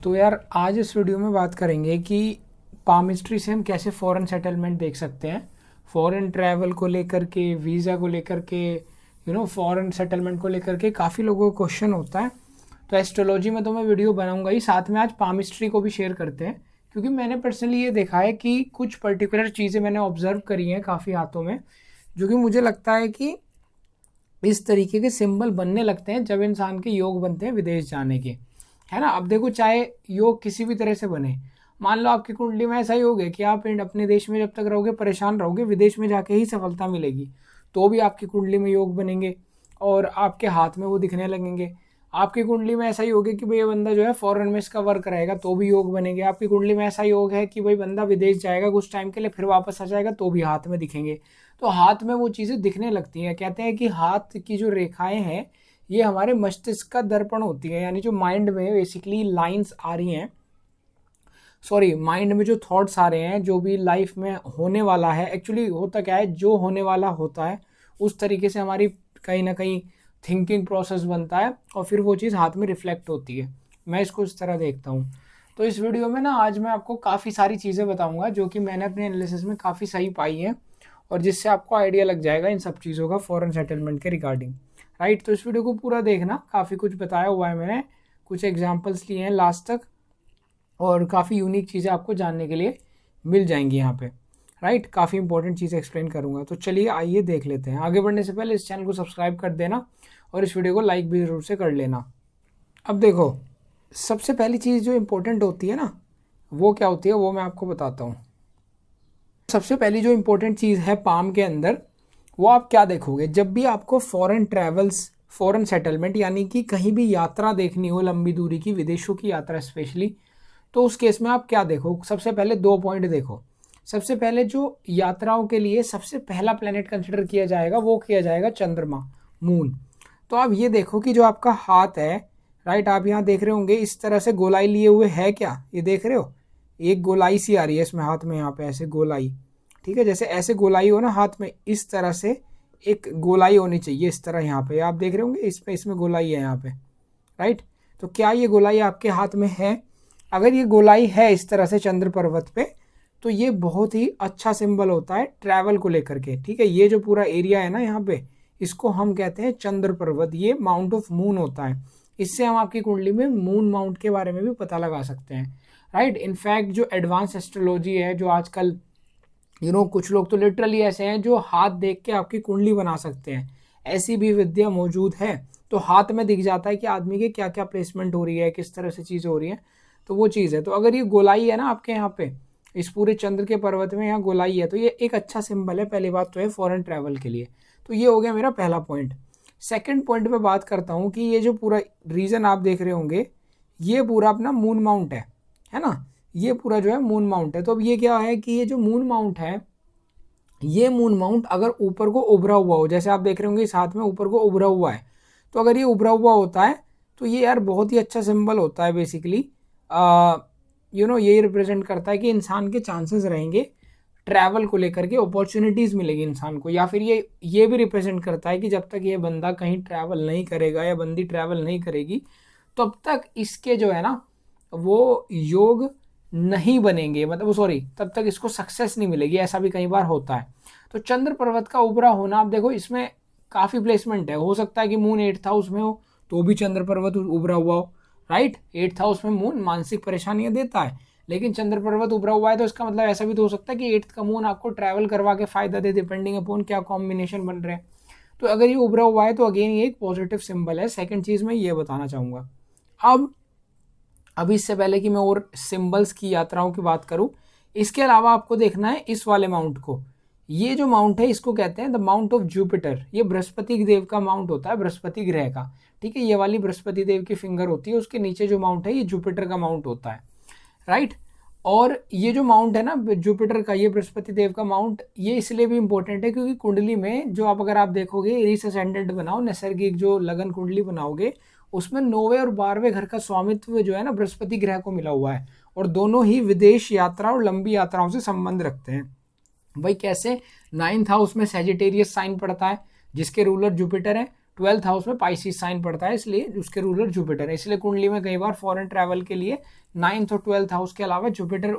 तो यार आज इस वीडियो में बात करेंगे कि पामिस्ट्री से हम कैसे फॉरेन सेटलमेंट देख सकते हैं। फॉरेन ट्रैवल को लेकर के, वीज़ा को लेकर के, फॉरेन सेटलमेंट को लेकर के काफ़ी लोगों को क्वेश्चन होता है। तो एस्ट्रोलॉजी में तो मैं वीडियो बनाऊंगा ही, साथ में आज पामिस्ट्री को भी शेयर करते हैं, क्योंकि मैंने पर्सनली ये देखा है कि कुछ पर्टिकुलर चीज़ें मैंने ऑब्जर्व करी हैं काफ़ी हाथों में, जो कि मुझे लगता है कि इस तरीके के सिंबल बनने लगते हैं जब इंसान के योग बनते हैं विदेश जाने के, है ना। अब देखो, चाहे योग किसी भी तरह से बने, मान लो आपकी कुंडली में ऐसा योग है कि आप अपने देश में जब तक रहोगे परेशान रहोगे, विदेश में जाके ही सफलता मिलेगी, तो भी आपकी कुंडली में योग बनेंगे और आपके हाथ में वो दिखने लगेंगे। आपकी कुंडली में ऐसा योग है कि भाई ये बंदा जो है फॉरेन में इसका वर्क रहेगा, तो भी योग बनेंगे। आपकी कुंडली में ऐसा योग है कि भाई बंदा विदेश जाएगा कुछ टाइम के लिए, फिर वापस आ जाएगा, तो भी हाथ में दिखेंगे। तो हाथ में वो चीज़ें दिखने लगती हैं। कहते हैं कि हाथ की जो रेखाएं हैं ये हमारे मस्तिष्क का दर्पण होती है, यानी जो माइंड में बेसिकली लाइंस आ रही हैं, माइंड में जो थॉट्स आ रहे हैं, जो भी लाइफ में होने वाला है, एक्चुअली होता क्या है, जो होने वाला होता है उस तरीके से हमारी कहीं ना कहीं थिंकिंग प्रोसेस बनता है और फिर वो चीज़ हाथ में रिफ्लेक्ट होती है। मैं इसको इस तरह देखता हूँ। तो इस वीडियो में ना आज मैं आपको काफ़ी सारी चीज़ें बताऊँगा जो कि मैंने अपने एनालिसिस में काफ़ी सही पाई हैं, और जिससे आपको आइडिया लग जाएगा इन सब चीज़ों का फॉरेन सेटलमेंट के रिगार्डिंग। राइट, तो इस वीडियो को पूरा देखना, काफ़ी कुछ बताया हुआ है मैंने, कुछ एग्जांपल्स लिए हैं लास्ट तक, और काफ़ी यूनिक चीज़ें आपको जानने के लिए मिल जाएंगी यहाँ पे। राइट, काफ़ी इंपॉर्टेंट चीज़ें एक्सप्लेन करूँगा। तो चलिए आइए देख लेते हैं। आगे बढ़ने से पहले इस चैनल को सब्सक्राइब कर देना और इस वीडियो को लाइक भी ज़रूर से कर लेना। अब देखो, सबसे पहली चीज़ जो इम्पोर्टेंट होती है ना, वो क्या होती है वो मैं आपको बताता हूँ। सबसे पहली जो इम्पोर्टेंट चीज़ है पाम के अंदर, वो आप क्या देखोगे जब भी आपको फॉरेन ट्रैवल्स, फॉरेन सेटलमेंट यानी कि कहीं भी यात्रा देखनी हो, लंबी दूरी की, विदेशों की यात्रा स्पेशली, तो उस केस में आप क्या देखो। सबसे पहले 2 पॉइंट देखो। सबसे पहले जो यात्राओं के लिए सबसे पहला प्लेनेट कंसिडर किया जाएगा वो किया जाएगा चंद्रमा, मून। तो आप ये देखो कि जो आपका हाथ है, राइट, आप यहाँ देख रहे होंगे इस तरह से गोलाई लिए हुए है, क्या ये देख रहे हो, एक गोलाई सी आ रही है इसमें हाथ में, यहाँ पे ऐसे गोलाई, ठीक है, जैसे ऐसे गोलाई हो ना हाथ में, इस तरह से एक गोलाई होनी चाहिए इस तरह। यहाँ पे आप देख रहे होंगे इसमें गोलाई है यहाँ पे, राइट। तो क्या ये गोलाई आपके हाथ में है? अगर ये गोलाई है इस तरह से चंद्र पर्वत पे, तो ये बहुत ही अच्छा सिंबल होता है ट्रैवल को लेकर के, ठीक है। ये जो पूरा एरिया है ना यहाँ पे, इसको हम कहते हैं चंद्र पर्वत, ये माउंट ऑफ मून होता है। इससे हम आपकी कुंडली में मून माउंट के बारे में भी पता लगा सकते हैं, राइट। इनफैक्ट जो एडवांस एस्ट्रोलॉजी है, जो आजकल कुछ लोग तो लिटरली ऐसे हैं जो हाथ देख के आपकी कुंडली बना सकते हैं, ऐसी भी विद्या मौजूद है। तो हाथ में दिख जाता है कि आदमी के क्या क्या प्लेसमेंट हो रही है, किस तरह से चीज़ हो रही है, तो वो चीज़ है। तो अगर ये गोलाई है ना आपके यहाँ पे, इस पूरे चंद्र के पर्वत में यहाँ गोलाई है, तो ये एक अच्छा सिंबल है। पहली बात तो है फॉरेन ट्रैवल के लिए। तो ये हो गया मेरा पहला पॉइंट। सेकंड पॉइंट पे बात करता हूँ कि ये जो पूरा रीजन आप देख रहे होंगे, ये पूरा अपना मून माउंट है ना, ये पूरा जो है मून माउंट है। तो अब ये क्या है कि ये जो मून माउंट है, ये मून माउंट अगर ऊपर को उभरा हुआ हो, जैसे आप देख रहे होंगे इस हाथ में ऊपर को उभरा हुआ है, तो अगर ये उभरा हुआ होता है तो ये यार बहुत ही अच्छा सिंबल होता है। बेसिकली यही रिप्रेजेंट करता है कि इंसान के चांसेस रहेंगे ट्रैवल को लेकर के, अपॉर्चुनिटीज़ मिलेगी इंसान को। या फिर ये भी रिप्रेजेंट करता है कि जब तक ये बंदा कहीं ट्रैवल नहीं करेगा या बंदी ट्रैवल नहीं करेगी, तब तक इसके जो है ना वो योग नहीं बनेंगे, मतलब तब तक इसको सक्सेस नहीं मिलेगी। ऐसा भी कई बार होता है। तो चंद्र पर्वत का उभरा होना, आप देखो इसमें काफ़ी प्लेसमेंट है। हो सकता है कि मून 8th हाउस में हो तो भी चंद्र पर्वत उभरा हुआ हो, राइट। 8th हाउस में मून मानसिक परेशानियां देता है, लेकिन चंद्र पर्वत उभरा हुआ है तो इसका मतलब ऐसा भी तो हो सकता है कि 8th का मून आपको ट्रैवल करवा के फायदा दे, डिपेंडिंग अपॉन क्या कॉम्बिनेशन बन रहे हैं। तो अगर ये उभरा हुआ है तो अगेन ये एक पॉजिटिव सिंबल है। सेकेंड चीज़ मैं ये बताना चाहूँगा। अभी इससे पहले कि मैं और सिंबल्स की यात्राओं की बात करूं, इसके अलावा आपको देखना है इस वाले माउंट को। ये जो माउंट है इसको कहते हैं द माउंट ऑफ जुपिटर। ये बृहस्पति देव का माउंट होता है, बृहस्पति ग्रह का, ठीक है। ये वाली बृहस्पति देव की फिंगर होती है, उसके नीचे जो माउंट है ये जुपिटर का माउंट होता है, राइट। और ये जो माउंट है ना जुपिटर का, ये बृहस्पति देव का माउंट, ये इसलिए भी इंपॉर्टेंट है क्योंकि कुंडली में जो अगर आप देखोगे एरिस असेंडेंट बनाओ, नैसर्गिक जो लगन कुंडली बनाओगे, उसमें 9वें और 12वें घर का स्वामित्व जो है ना बृहस्पति ग्रह को मिला हुआ है, और दोनों ही विदेश यात्रा और लंबी यात्राओं से संबंध रखते हैं। भाई कैसे? 9th हाउस में सैजिटेरियस साइन पड़ता है जिसके रूलर जुपिटर है, 12th हाउस में पाइसिस साइन पड़ता है, इसलिए उसके रूलर जुपिटर है। इसलिए कुंडली में कई बार फॉरेन ट्रैवल के लिए 9th और 12th हाउस के अलावा जुपिटर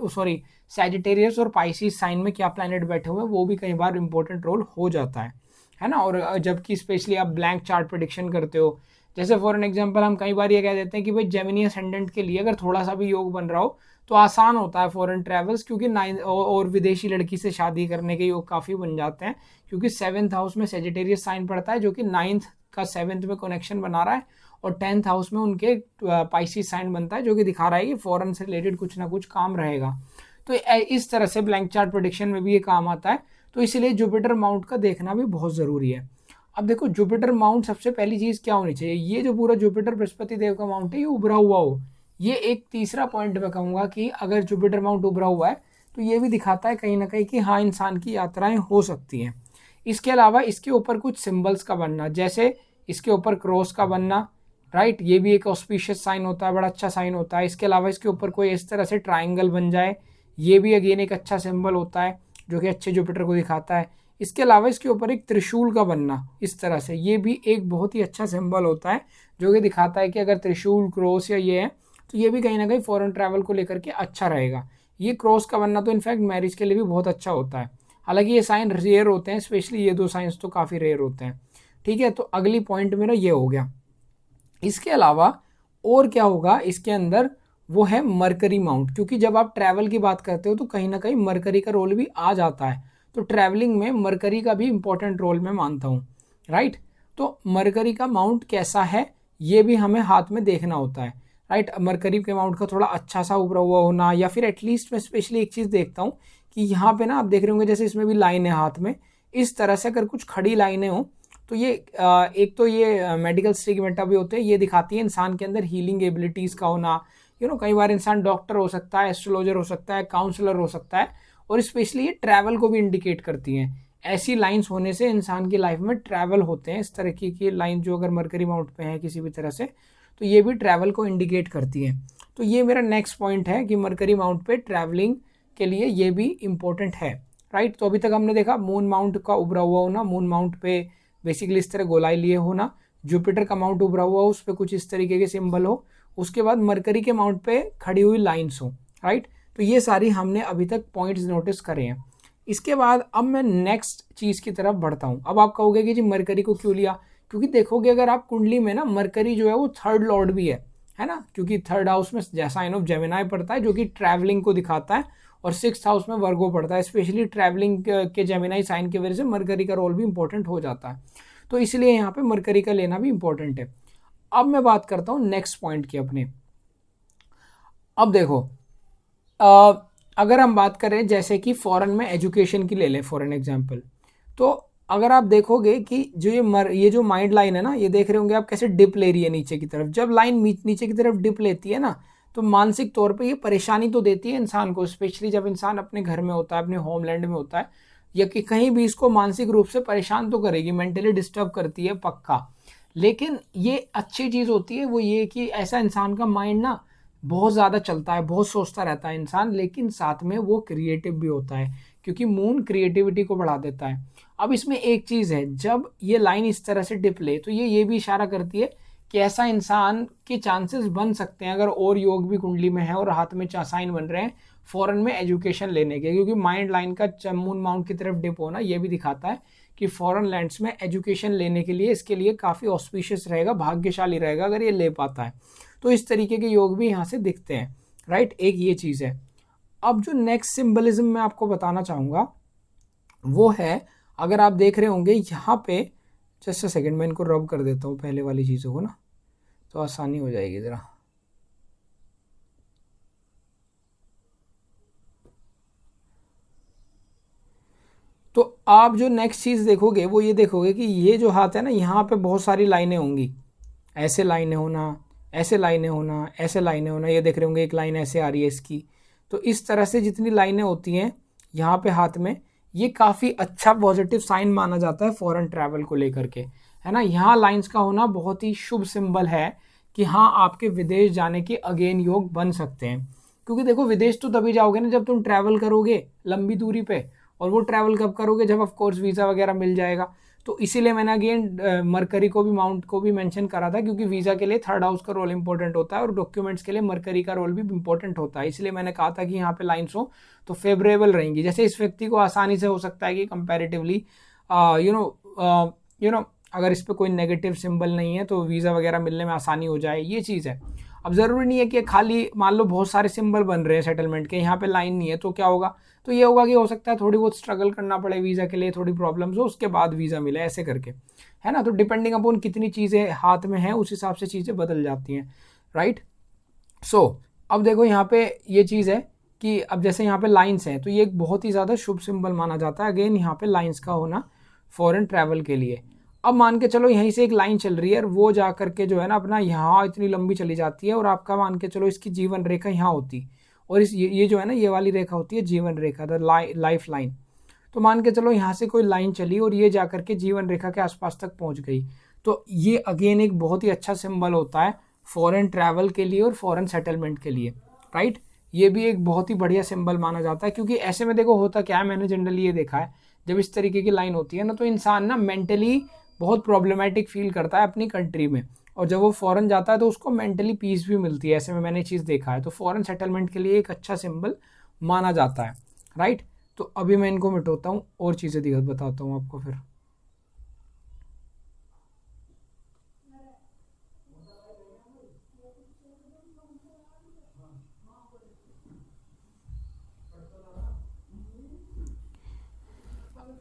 सैजिटेरियस और पाइसिस साइन में क्या प्लैनेट बैठे हुए हैं वो भी कई बार इंपॉर्टेंट रोल हो जाता है ना। और जबकि स्पेशली आप ब्लैंक चार्ट प्रेडिक्शन करते हो, जैसे फॉर एन एग्जांपल हम कई बार ये कह देते हैं कि भाई जेमिनी असेंडेंट के लिए अगर थोड़ा सा भी योग बन रहा हो तो आसान होता है फॉरेन ट्रैवल्स, क्योंकि 9 और विदेशी लड़की से शादी करने के योग काफ़ी बन जाते हैं, क्योंकि 7th हाउस में सेजिटेरियस साइन पड़ता है जो कि 9th का 7th में कनेक्शन बना रहा है, और 10th हाउस में उनके पाइसिस साइन बनता है जो कि दिखा रहा है कि फॉरेन से रिलेटेड कुछ ना कुछ काम रहेगा। तो इस तरह से ब्लैंक चार्ट प्रेडिक्शन में भी ये काम आता है। तो इसलिए जुपिटर माउंट का देखना भी बहुत ज़रूरी है। अब देखो जुपिटर माउंट सबसे पहली चीज़ क्या होनी चाहिए, ये जो पूरा जुपिटर बृहस्पति देव का माउंट है ये उभरा हुआ हो। ये एक तीसरा पॉइंट मैं कहूँगा कि अगर जुपिटर माउंट उभरा हुआ है तो ये भी दिखाता है कहीं ना कहीं कि हाँ इंसान की यात्राएं हो सकती हैं। इसके अलावा इसके ऊपर कुछ सिंबल्स का बनना, जैसे इसके ऊपर क्रॉस का बनना, राइट, ये भी एक ऑस्पिशियस साइन होता है, बड़ा अच्छा साइन होता है। इसके अलावा इसके ऊपर कोई इस तरह से ट्राइंगल बन जाए, ये भी अगेन एक अच्छा सिंबल होता है जो कि अच्छे जुपिटर को दिखाता है। इसके अलावा इसके ऊपर एक त्रिशूल का बनना इस तरह से, ये भी एक बहुत ही अच्छा सिंबल होता है जो कि दिखाता है कि अगर त्रिशूल क्रॉस या ये है तो ये भी कहीं ना कहीं फॉरेन ट्रैवल को लेकर के अच्छा रहेगा। ये क्रॉस का बनना तो इनफैक्ट मैरिज के लिए भी बहुत अच्छा होता है। हालांकि ये साइन रेयर होते हैं, स्पेशली ये दो साइंस तो काफ़ी रेयर होते हैं। ठीक है, तो अगली पॉइंट मेरा ये हो गया। इसके अलावा और क्या होगा इसके अंदर, वो है मरकरी माउंट, क्योंकि जब आप ट्रैवल की बात करते हो तो कहीं ना कहीं मरकरी का रोल भी आ जाता है। तो ट्रैवलिंग में मरकरी का भी इंपॉर्टेंट रोल मैं मानता हूँ, राइट। तो मरकरी का माउंट कैसा है ये भी हमें हाथ में देखना होता है, राइट। मरकरी के माउंट का थोड़ा अच्छा सा उभरा हुआ होना, या फिर एटलीस्ट मैं स्पेशली एक चीज़ देखता हूँ कि यहाँ पे ना आप देख रहे होंगे जैसे इसमें भी लाइन है हाथ में, इस तरह से अगर कुछ खड़ी लाइनें हों तो ये एक तो ये मेडिकल स्टिग्मेटा भी होते हैं, ये दिखाती है इंसान के अंदर हीलिंग एबिलिटीज़ का होना। कई बार इंसान डॉक्टर हो सकता है, एस्ट्रोलॉजर हो सकता है, काउंसलर हो सकता है, और स्पेशली ये ट्रैवल को भी इंडिकेट करती हैं। ऐसी लाइंस होने से इंसान की लाइफ में ट्रैवल होते हैं, इस तरह की लाइन जो अगर मरकरी माउंट पे है किसी भी तरह से, तो ये भी ट्रैवल को इंडिकेट करती है। तो ये मेरा नेक्स्ट पॉइंट है कि मरकरी माउंट पे ट्रैवलिंग के लिए ये भी इम्पोर्टेंट है, राइट। तो अभी तक हमने देखा मून माउंट का उभरा हुआ होना, मून माउंट पे बेसिकली इस तरह गोलाई लिए होना, जुपिटर का माउंट उभरा हुआ हो उस पर कुछ इस तरीके के सिंबल हो, उसके बाद मरकरी के माउंट पे खड़ी हुई लाइन्स हो, राइट। तो ये सारी हमने अभी तक पॉइंट्स नोटिस करे हैं। इसके बाद अब मैं नेक्स्ट चीज़ की तरफ बढ़ता हूँ। अब आप कहोगे कि जी मरकरी को क्यों लिया, क्योंकि देखोगे अगर आप कुंडली में ना मरकरी जो है वो थर्ड लॉर्ड भी है ना, क्योंकि थर्ड हाउस में साइन ऑफ जेमिनाई पड़ता है जो कि ट्रैवलिंग को दिखाता है, और 6th हाउस में वर्गो पड़ता है। स्पेशली ट्रैवलिंग के जेमिनाई साइन की वजह से मरकरी का रोल भी इंपॉर्टेंट हो जाता है, तो इसलिए यहाँ पे मरकरी का लेना भी इंपॉर्टेंट है। अब मैं बात करता हूँ नेक्स्ट पॉइंट की अपने। अब देखो अगर हम बात करें जैसे कि फॉरेन में एजुकेशन की ले लें फॉर एन एग्जांपल, तो अगर आप देखोगे कि जो ये जो माइंड लाइन है ना, ये देख रहे होंगे आप कैसे डिप ले रही है नीचे की तरफ। जब लाइन नीचे की तरफ डिप लेती है ना, तो मानसिक तौर पे ये परेशानी तो देती है इंसान को, स्पेशली जब इंसान अपने घर में होता है, अपने होमलैंड में होता है, या कि कहीं भी इसको मानसिक रूप से परेशान तो करेगी, मेंटली डिस्टर्ब करती है पक्का। लेकिन ये अच्छी चीज़ होती है वो ये कि ऐसा इंसान का माइंड ना बहुत ज़्यादा चलता है, बहुत सोचता रहता है इंसान, लेकिन साथ में वो क्रिएटिव भी होता है, क्योंकि मून क्रिएटिविटी को बढ़ा देता है। अब इसमें एक चीज़ है, जब ये लाइन इस तरह से डिप ले तो ये भी इशारा करती है कि ऐसा इंसान के चांसेस बन सकते हैं, अगर और योग भी कुंडली में है और हाथ में साइन बन रहे हैं फॉरेन में एजुकेशन लेने के, क्योंकि माइंड लाइन का मून माउंट की तरफ डिप होना ये भी दिखाता है कि फॉरेन लैंड्स में एजुकेशन लेने के लिए इसके लिए काफ़ी ऑस्पिशियस रहेगा, भाग्यशाली रहेगा अगर ये ले पाता है। तो इस तरीके के योग भी यहाँ से दिखते हैं, राइट। एक ये चीज़ है। अब जो नेक्स्ट सिंबलिज्म मैं आपको बताना चाहूँगा वो है, अगर आप देख रहे होंगे यहाँ पे, जस्ट अ सेकेंड मैं इनको रब कर देता हूँ पहले वाली चीज़ों को ना, तो आसानी हो जाएगी ज़रा। तो आप जो नेक्स्ट चीज़ देखोगे वो ये देखोगे कि ये जो हाथ है ना, यहाँ पे बहुत सारी लाइनें होंगी, ऐसे लाइनें होना, ऐसे लाइनें होना, ऐसे लाइनें होना, ये देख रहे होंगे एक लाइन ऐसे आ रही है इसकी। तो इस तरह से जितनी लाइनें होती हैं यहाँ पे हाथ में, ये काफ़ी अच्छा पॉजिटिव साइन माना जाता है फॉरेन ट्रैवल को लेकर के, है ना। यहाँ लाइंस का होना बहुत ही शुभ सिंबल है कि हाँ आपके विदेश जाने के अगेन योग बन सकते हैं, क्योंकि देखो विदेश तो तभी जाओगे ना जब तुम ट्रैवल करोगे लंबी दूरी पे, और वो ट्रैवल कब करोगे, जब ऑफ कोर्स वीज़ा वगैरह मिल जाएगा। तो इसीलिए मैंने अगेन मरकरी को भी माउंट को भी मेंशन करा था, क्योंकि वीज़ा के लिए थर्ड हाउस का रोल इंपॉर्टेंट होता है और डॉक्यूमेंट्स के लिए मरकरी का रोल भी इंपॉर्टेंट होता है। इसलिए मैंने कहा था कि यहाँ पे लाइन्स हो तो फेवरेबल रहेंगी। जैसे इस व्यक्ति को आसानी से हो सकता है कि कंपैरेटिवली यू नो अगर इस पर कोई नेगेटिव सिंबल नहीं है तो वीज़ा वगैरह मिलने में आसानी हो जाए, ये चीज़ है। अब ज़रूरी नहीं है कि खाली मान लो बहुत सारे सिंबल बन रहे हैं सेटलमेंट के, यहाँ पे लाइन नहीं है तो क्या होगा, तो ये होगा कि हो सकता है थोड़ी बहुत स्ट्रगल करना पड़े वीज़ा के लिए, थोड़ी प्रॉब्लम्स हो उसके बाद वीज़ा मिले, ऐसे करके, है ना। तो डिपेंडिंग अपॉन कितनी चीज़ें हाथ में हैं उस हिसाब से चीज़ें बदल जाती हैं, राइट। सो अब देखो यहाँ पे ये चीज़ है कि अब जैसे यहाँ पे लाइन्स हैं तो ये एक बहुत ही ज़्यादा शुभ सिंबल माना जाता है अगेन यहाँ पे लाइन्स का होना फॉरेन ट्रैवल के लिए। अब मान के चलो यहीं से एक लाइन चल रही है और वो जा करके जो है ना अपना यहाँ इतनी लंबी चली जाती है और आपका मान के चलो इसकी जीवन रेखा यहाँ होती, और इस ये जो है ना ये वाली रेखा होती है जीवन रेखा, द लाइफ लाइन। तो मान के चलो यहाँ से कोई लाइन चली और ये जा करके जीवन रेखा के आसपास तक पहुँच गई, तो ये अगेन एक बहुत ही अच्छा सिंबल होता है फॉरेन ट्रैवल के लिए और फॉरेन सेटलमेंट के लिए, राइट। ये भी एक बहुत ही बढ़िया सिंबल माना जाता है, क्योंकि ऐसे में देखो होता क्या है, मैंने जनरली ये देखा है जब इस तरीके की लाइन होती है ना तो इंसान ना मेंटली बहुत प्रॉब्लमेटिक फील करता है अपनी कंट्री में, और जब वो फॉरेन जाता है तो उसको मेंटली पीस भी मिलती है, ऐसे में मैंने चीज़ देखा है। तो फॉरेन सेटलमेंट के लिए एक अच्छा सिंबल माना जाता है, राइट। तो अभी मैं इनको मिटाता हूँ और चीज़ें दिखा बताता हूँ आपको फिर।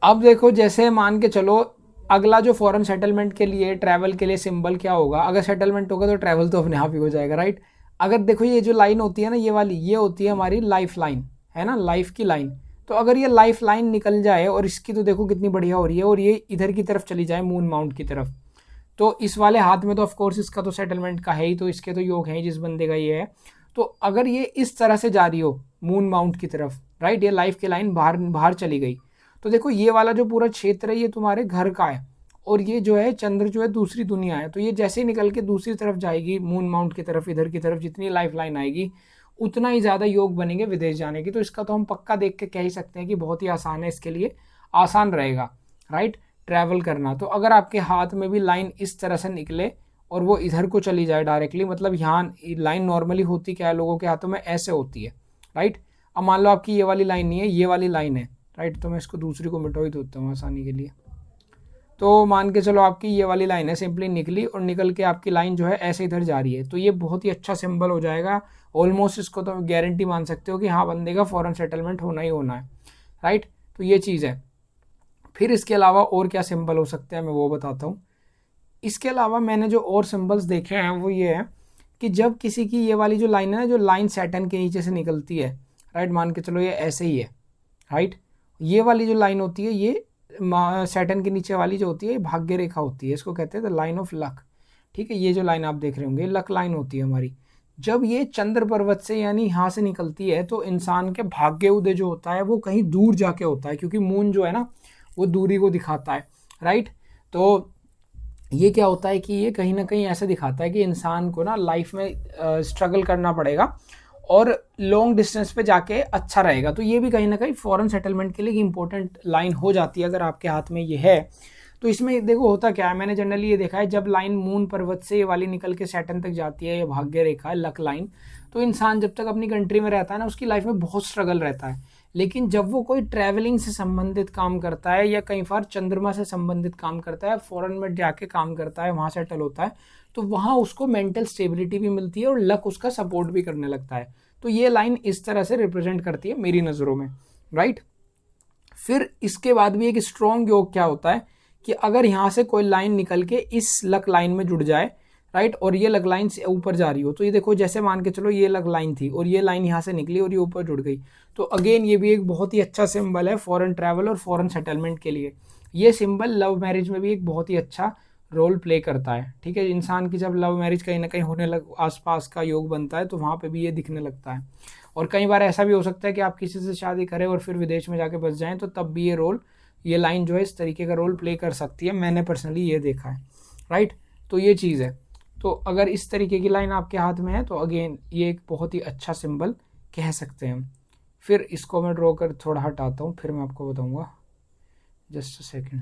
अब देखो जैसे मान के चलो अगला जो फॉरेन सेटलमेंट के लिए ट्रैवल के लिए सिंबल क्या होगा, अगर सेटलमेंट होगा तो ट्रैवल तो अपने आप ही हो जाएगा, राइट। अगर देखो ये जो लाइन होती है ना ये वाली, ये होती है हमारी लाइफ लाइन, है ना, लाइफ की लाइन। तो अगर ये लाइफ लाइन निकल जाए और इसकी तो देखो कितनी बढ़िया हो रही है और ये इधर की तरफ चली जाए मून माउंट की तरफ, तो इस वाले हाथ में तो ऑफकोर्स इसका तो सेटलमेंट का है ही, तो इसके तो योग है जिस बंदे का ये है। तो अगर ये इस तरह से जा रही हो मून माउंट की तरफ, राइट, ये लाइफ की लाइन बाहर बाहर चली गई, तो देखो ये वाला जो पूरा क्षेत्र है ये तुम्हारे घर का है और ये जो है चंद्र जो है दूसरी दुनिया है। तो ये जैसे ही निकल के दूसरी तरफ जाएगी मून माउंट की तरफ, इधर की तरफ जितनी लाइफ लाइन आएगी उतना ही ज़्यादा योग बनेंगे विदेश जाने की। तो इसका तो हम पक्का देख के कह ही सकते हैं कि बहुत ही आसान है, इसके लिए आसान रहेगा, राइट, ट्रैवल करना। तो अगर आपके हाथ में भी लाइन इस तरह से निकले और वो इधर को चली जाए डायरेक्टली, मतलब यहाँ लाइन नॉर्मली होती क्या है लोगों के हाथों में, ऐसे होती है, राइट। अब मान लो आपकी ये वाली लाइन नहीं है, ये वाली लाइन है, राइट, तो मैं इसको दूसरी को मिटा ही देता हूँ आसानी के लिए। तो मान के चलो आपकी ये वाली लाइन है सिंपली निकली और निकल के आपकी लाइन जो है ऐसे इधर जा रही है, तो ये बहुत ही अच्छा सिंबल हो जाएगा ऑलमोस्ट। इसको तो गारंटी मान सकते हो कि हाँ बंदे का फॉरेन सेटलमेंट होना ही होना है, राइट। तो ये चीज़ है। फिर इसके अलावा और क्या सिंबल हो सकते हैं मैं वो बताता हूँ। इसके अलावा मैंने जो और सिंबल्स देखे हैं वो ये है कि जब किसी की ये वाली जो लाइन है ना, जो लाइन सैटर्न के नीचे से निकलती है, राइट, मान के चलो ये ऐसे ही है, राइट, ये वाली जो लाइन होती है ये सैटर्न के नीचे वाली जो होती है ये भाग्य रेखा होती है, इसको कहते हैं द लाइन ऑफ लक, ठीक है। ये जो लाइन आप देख रहे होंगे लक लाइन होती है हमारी। जब ये चंद्र पर्वत से यानी यहाँ से निकलती है तो इंसान के भाग्य उदय जो होता है वो कहीं दूर जाके होता है, क्योंकि मून जो है ना वो दूरी को दिखाता है, राइट। तो ये क्या होता है कि ये कहीं ना कहीं ऐसा दिखाता है कि इंसान को ना लाइफ में स्ट्रगल करना पड़ेगा और लॉन्ग डिस्टेंस पे जाके अच्छा रहेगा। तो ये भी कहीं ना कहीं फॉरेन सेटलमेंट के लिए इंपॉर्टेंट लाइन हो जाती है अगर आपके हाथ में ये है। तो इसमें देखो होता क्या है, मैंने जनरली ये देखा है जब लाइन मून पर्वत से ये वाली निकल के सैटर्न तक जाती है, ये भाग्य रेखा है लक लाइन, तो इंसान जब तक अपनी कंट्री में रहता है ना उसकी लाइफ में बहुत स्ट्रगल रहता है। लेकिन जब वो कोई ट्रैवलिंग से संबंधित काम करता है या कई बार चंद्रमा से संबंधित काम करता है, फॉरेन में जाके काम करता है, वहाँ सेटल होता है, तो वहाँ उसको मेंटल स्टेबिलिटी भी मिलती है और लक उसका सपोर्ट भी करने लगता है। तो ये लाइन इस तरह से रिप्रेजेंट करती है मेरी नज़रों में, राइट। फिर इसके बाद भी एक स्ट्रॉन्ग योग क्या होता है कि अगर यहाँ से कोई लाइन निकल के इस लक लाइन में जुड़ जाए, राइट, और ये लग लाइन से ऊपर जा रही हो, तो ये देखो जैसे मान के चलो ये लग लाइन थी और ये लाइन यहाँ से निकली और ये ऊपर जुड़ गई, तो अगेन ये भी एक बहुत ही अच्छा सिंबल है फॉरेन ट्रैवल और फॉरेन सेटलमेंट के लिए। ये सिंबल लव मैरिज में भी एक बहुत ही अच्छा रोल प्ले करता है, ठीक है। इंसान की जब लव मैरिज कहीं ना कहीं होने लग आसपास का योग बनता है तो वहाँ पे भी ये दिखने लगता है। और कई बार ऐसा भी हो सकता है कि आप किसी से शादी करें और फिर विदेश में जाके बस जाएं, तो तब भी ये लाइन जो है इस तरीके का रोल प्ले कर सकती है, मैंने पर्सनली ये देखा है, राइट। तो ये चीज़ है। तो अगर इस तरीके की लाइन आपके हाथ में है तो अगेन ये एक बहुत ही अच्छा सिंबल कह सकते हैं हम। फिर इसको मैं ड्रॉ कर थोड़ा हटाता हूँ, फिर मैं आपको बताऊँगा, जस्ट अ सेकेंड।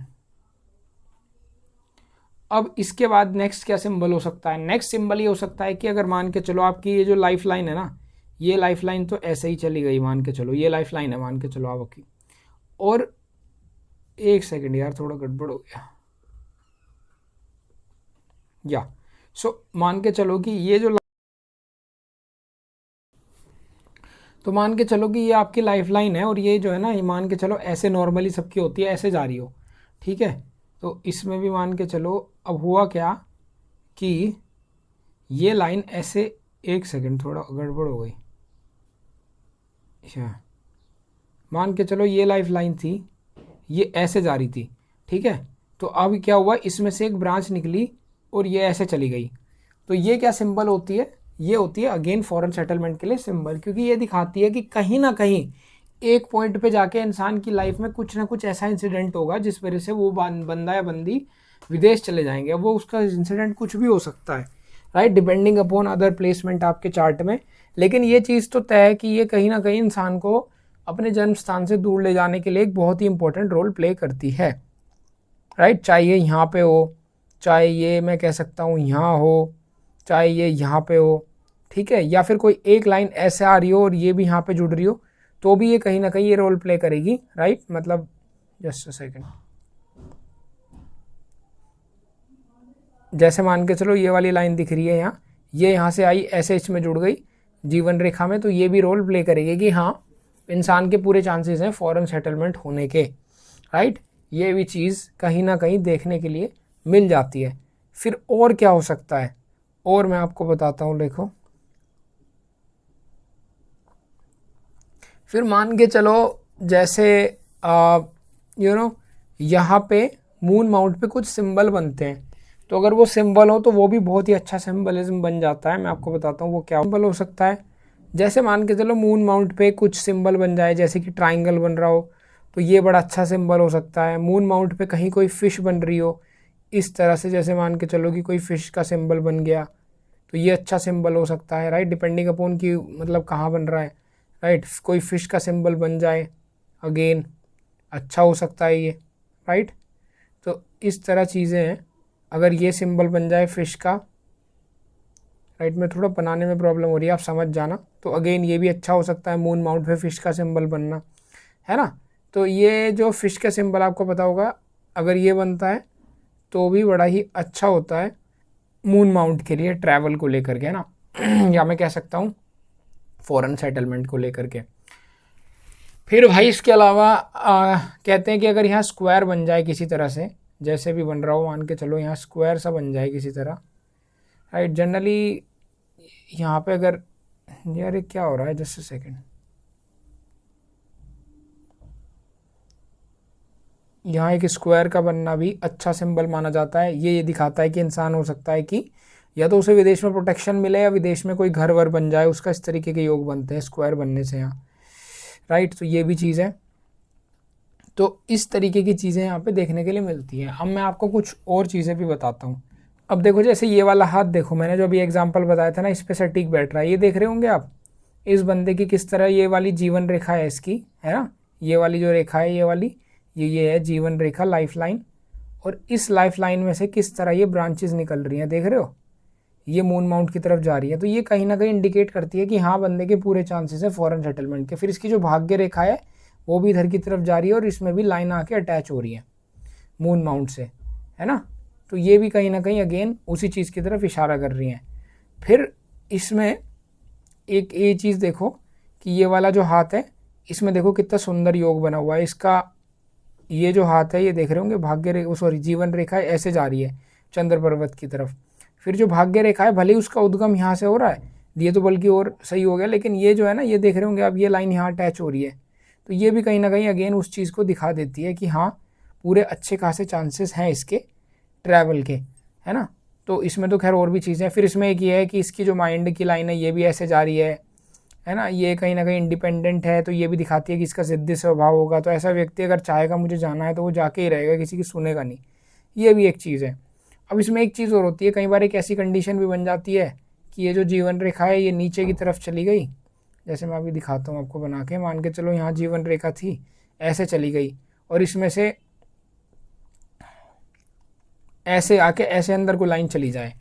अब इसके बाद नेक्स्ट क्या सिंबल हो सकता है? नेक्स्ट सिंबल ये हो सकता है कि अगर मान के चलो आपकी ये जो लाइफ लाइन है ना, ये लाइफ लाइन तो ऐसे ही चली गई, मान के चलो ये लाइफ लाइन है मान के चलो आपकी, और एक सेकंड यार थोड़ा गड़बड़ हो गया या मान के चलो कि ये जो, तो मान के चलो कि ये आपकी लाइफ लाइन है और ये जो है ना, ये मान के चलो ऐसे नॉर्मली सबकी होती है, ऐसे जा रही हो, ठीक है। तो इसमें भी मान के चलो, अब हुआ क्या कि ये लाइन ऐसे, एक सेकंड थोड़ा गड़बड़ हो गई, अच्छा मान के चलो ये लाइफ लाइन थी, ये ऐसे जा रही थी, ठीक है। तो अब क्या हुआ, इसमें से एक ब्रांच निकली और ये ऐसे चली गई। तो ये क्या सिंबल होती है? ये होती है अगेन फॉरेन सेटलमेंट के लिए सिंबल, क्योंकि ये दिखाती है कि कहीं ना कहीं एक पॉइंट पे जाके इंसान की लाइफ में कुछ ना कुछ ऐसा इंसिडेंट होगा जिस वजह से वो बंदा या बंदी विदेश चले जाएंगे। वो उसका इंसिडेंट कुछ भी हो सकता है, right, depending upon other placement आपके चार्ट में। लेकिन ये चीज़ तो तय है कि ये कहीं ना कहीं इंसान को अपने जन्म स्थान से दूर ले जाने के लिए एक बहुत ही इंपॉर्टेंट रोल प्ले करती है, राइट। चाहे ये यहाँ पे हो, चाहे ये मैं कह सकता हूँ यहाँ हो, चाहे ये यहाँ पे हो, ठीक है, या फिर कोई एक लाइन ऐसे आ रही हो और ये भी यहाँ पे जुड़ रही हो, तो भी ये कहीं ना कहीं ये रोल प्ले करेगी, राइट। मतलब जस्ट अ सेकंड, जैसे मान के चलो ये वाली लाइन दिख रही है यहाँ, ये यहाँ से आई ऐसे इसमें जुड़ गई जीवन रेखा में, तो ये भी रोल प्ले करेगी कि हाँ इंसान के पूरे चांसेस हैं फॉरेन सेटलमेंट होने के, राइट। ये भी चीज़ कहीं ना कहीं देखने के लिए मिल जाती है। फिर और क्या हो सकता है, और मैं आपको बताता हूँ, देखो फिर मान के चलो जैसे यहाँ पे मून माउंट पे कुछ सिंबल बनते हैं, तो अगर वो सिंबल हो तो वो भी बहुत ही अच्छा सिंबलिज्म बन जाता है। मैं आपको बताता हूँ वो क्या सिंबल हो सकता है। जैसे मान के चलो मून माउंट पे कुछ सिंबल बन जाए, जैसे कि ट्राइंगल बन रहा हो, तो ये बड़ा अच्छा सिंबल हो सकता है। मून माउंट पे कहीं कोई फ़िश बन रही हो इस तरह से, जैसे मान के चलो कि कोई फ़िश का सिंबल बन गया, तो ये अच्छा सिंबल हो सकता है, राइट, डिपेंडिंग अपॉन कि मतलब कहाँ बन रहा है, राइट। कोई फ़िश का सिंबल बन जाए, अगेन अच्छा हो सकता है ये, राइट। तो इस तरह चीज़ें हैं। अगर ये सिंबल बन जाए फ़िश का, राइट, में थोड़ा बनाने में प्रॉब्लम हो रही है, आप समझ जाना। तो अगेन ये भी अच्छा हो सकता है मून माउंट पे फ़िश का सिंबल बनना, है ना। तो ये जो फ़िश का सिंबल आपको पता होगा, अगर ये बनता है तो भी बड़ा ही अच्छा होता है मून माउंट के लिए ट्रैवल को लेकर के ना या मैं कह सकता हूँ फॉरेन सेटलमेंट को लेकर के। फिर भाई इसके अलावा कहते हैं कि अगर यहाँ स्क्वायर बन जाए किसी तरह से, जैसे भी बन रहा हो, मान के चलो यहाँ स्क्वायर सा बन जाए किसी तरह, राइट। जनरली यहाँ पे अगर, यार ये क्या हो रहा है, जस्ट अ सेकेंड, यहाँ एक स्क्वायर का बनना भी अच्छा सिंबल माना जाता है। ये दिखाता है कि इंसान हो सकता है कि या तो उसे विदेश में प्रोटेक्शन मिले या विदेश में कोई घर वर बन जाए, उसका इस तरीके के योग बनते हैं स्क्वायर बनने से यहाँ, राइट। तो ये भी चीज़ है। तो इस तरीके की चीज़ें यहाँ पे देखने के लिए मिलती हैं। अब मैं आपको कुछ और चीज़ें भी बताता हूँ। अब देखो जैसे ये वाला हाथ देखो, मैंने जो अभी एग्जांपल बताया था ना, इस पे सटीक बैठ रहा है, ये देख रहे होंगे आप इस बंदे की किस तरह ये वाली जीवन रेखा है इसकी, है ना। ये वाली जो रेखा है, ये वाली ये है जीवन रेखा, लाइफ लाइन। और इस लाइफ लाइन में से किस तरह ये ब्रांचेस निकल रही हैं, देख रहे हो, ये मून माउंट की तरफ जा रही है। तो ये कहीं ना कहीं इंडिकेट करती है कि हाँ बंदे के पूरे चांसेस है फॉरेन सेटलमेंट के। फिर इसकी जो भाग्य रेखा है वो भी इधर की तरफ जा रही है और इसमें भी लाइन आके अटैच हो रही है मून माउंट से, है ना। तो ये भी कहीं ना कहीं अगेन उसी चीज़ की तरफ इशारा कर रही हैं। फिर इसमें एक ये चीज़ देखो कि ये वाला जो हाथ है, इसमें देखो कितना सुंदर योग बना हुआ है इसका। ये जो हाथ है, ये देख रहे होंगे भाग्य रेखा, सॉरी जीवन रेखा ऐसे जा रही है चंद्र पर्वत की तरफ। फिर जो भाग्य रेखा है, भले ही उसका उद्गम यहाँ से हो रहा है, ये तो बल्कि और सही हो गया, लेकिन ये जो है ना, ये देख रहे होंगे अब ये लाइन यहाँ अटैच हो रही है। तो ये भी कहीं ना कहीं अगेन उस चीज़ को दिखा देती है कि हाँ पूरे अच्छे खासे चांसेस हैं इसके ट्रैवल के, है ना। तो इसमें तो खैर और भी चीज़ें हैं। फिर इसमें एक ये है कि इसकी जो माइंड की लाइन है ये भी ऐसे जा रही है ना। ये कहीं ना कहीं इंडिपेंडेंट है, तो ये भी दिखाती है कि इसका ज़िद्दी स्वभाव होगा। तो ऐसा व्यक्ति अगर चाहेगा मुझे जाना है तो वो जाके ही रहेगा, किसी की सुनेगा नहीं। ये भी एक चीज़ है। अब इसमें एक चीज़ और होती है, कई बार एक ऐसी कंडीशन भी बन जाती है कि ये जो जीवन रेखा है ये नीचे की तरफ चली गई। जैसे मैं अभी दिखाता हूँ आपको बना के, मान के चलो यहाँ जीवन रेखा थी, ऐसे चली गई और इसमें से ऐसे आके ऐसे अंदर को लाइन चली जाए।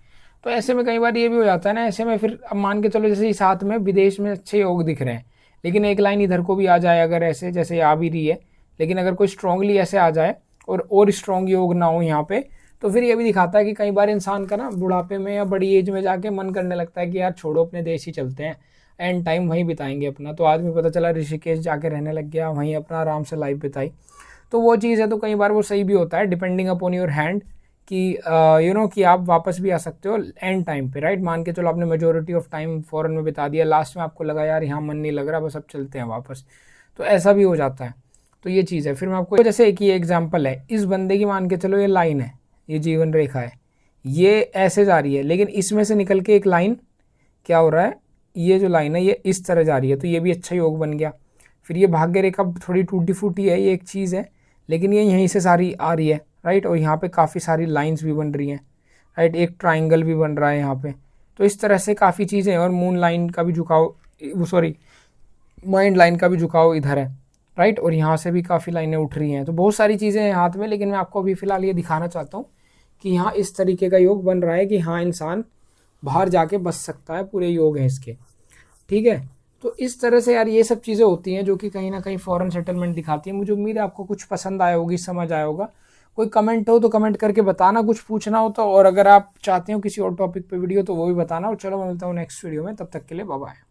तो ऐसे में कई बार ये भी हो जाता है ना, ऐसे में फिर अब मान के चलो जैसे इस हाथ में विदेश में अच्छे योग दिख रहे हैं, लेकिन एक लाइन इधर को भी आ जाए अगर ऐसे जैसे आ भी रही है, लेकिन अगर कोई स्ट्रांगली ऐसे आ जाए और स्ट्रॉन्ग योग ना हो यहाँ पे, तो फिर ये भी दिखाता है कि कई बार इंसान का ना बुढ़ापे में या बड़ी एज में जाके मन करने लगता है कि यार छोड़ो अपने देश ही चलते हैं, एंड टाइम वहीं बिताएंगे अपना। तो आदमी पता चला ऋषिकेश जाके रहने लग गया, वहीं अपना आराम से लाइफ बिताई। तो वो चीज़ है, तो कई बार वो सही भी होता है डिपेंडिंग अपॉन योर हैंड कि यू नो कि आप वापस भी आ सकते हो एंड टाइम पे, राइट। मान के चलो आपने मेजोरिटी ऑफ टाइम फॉरेन में बिता दिया, लास्ट में आपको लगा यार यहाँ मन नहीं लग रहा, बस अब चलते हैं वापस, तो ऐसा भी हो जाता है। तो ये चीज़ है। फिर मैं आपको जैसे एक ही एग्जांपल है, इस बंदे की मान के चलो ये लाइन है, ये जीवन रेखा है, ये ऐसे जा रही है, लेकिन इसमें से निकल के एक लाइन क्या हो रहा है, ये जो लाइन है ये इस तरह जा रही है, तो ये भी अच्छा योग बन गया। फिर ये भाग्य रेखा थोड़ी टूटी फूटी है, ये एक चीज़ है, लेकिन ये यहीं से सारी आ रही है, राइट। और यहाँ पे काफ़ी सारी लाइंस भी बन रही हैं, राइट, एक ट्राइंगल भी बन रहा है यहाँ पे। तो इस तरह से काफ़ी चीज़ें हैं, और मून लाइन का भी झुकाव, सॉरी माइंड लाइन का भी झुकाव इधर है, राइट। और यहाँ से भी काफ़ी लाइनें उठ रही हैं, तो बहुत सारी चीज़ें हैं हाथ में, लेकिन मैं आपको अभी फ़िलहाल ये दिखाना चाहता हूँ कि यहाँ इस तरीके का योग बन रहा है कि हाँ इंसान बाहर जाके बच सकता है, पूरे योग हैं इसके, ठीक है। तो इस तरह से यार ये सब चीज़ें होती हैं जो कि कहीं ना कहीं फॉरेन सेटलमेंट दिखाती है। मुझे उम्मीद है आपको कुछ पसंद आया होगी, समझ आया होगा। कोई कमेंट हो तो कमेंट करके बताना, कुछ पूछना हो तो, और अगर आप चाहते हो किसी और टॉपिक पे वीडियो तो वो भी बताना। और चलो मैं मिलता हूँ नेक्स्ट वीडियो में, तब तक के लिए बाय बाय।